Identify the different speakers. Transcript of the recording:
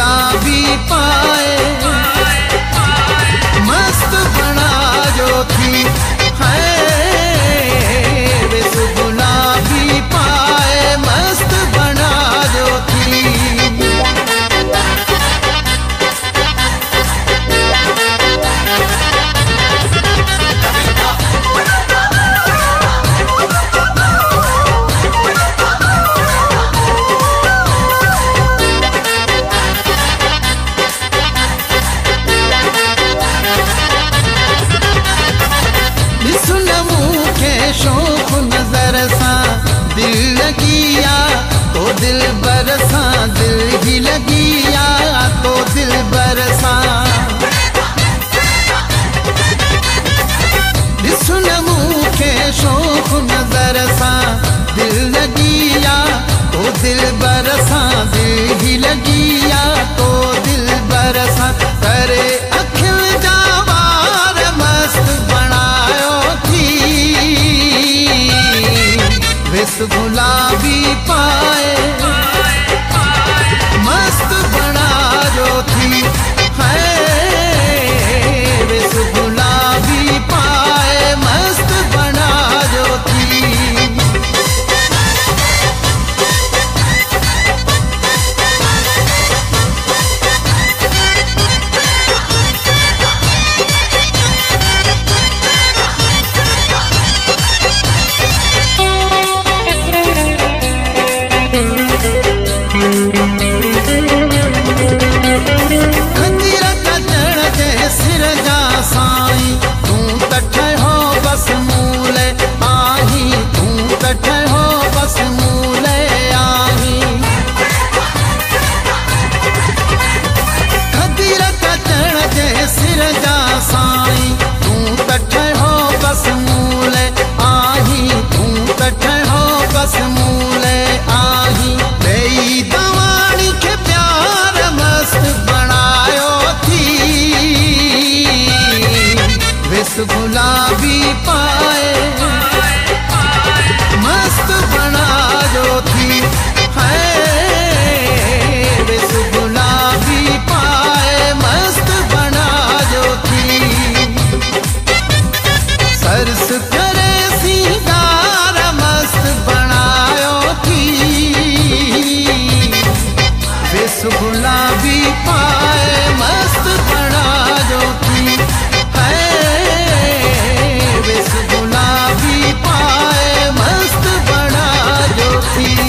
Speaker 1: गुलाबी पाए मस्त बना जो थी है, विश्व गुलाबी पाए मस्त बना जो थी। शौक नजर सा दिल लगिया तो दिल बरसा, दिल ही लगिया तो दिल बरसा। सुन मुखे शौक नजर सा दिल लगिया तो दिल बरसा, दिल ही लगिया तो दिल बरसा। करे अखिल जावार मस्त बनायो थी, विश्व गुलाबी पाए मस्त बना जो थी है, विश्व गुलाबी पाए मस्त बना जो थी। गुलाबी पाए मस्त बना जो थी है, विश्व गुलाबी पाए मस्त बना जो थी। सरस करे सिंगार मस्त बनायो थी, विश्व गुलाबी पाए मस्त बना जो थी है, गुलाबी पाए मस्त बना जो थी।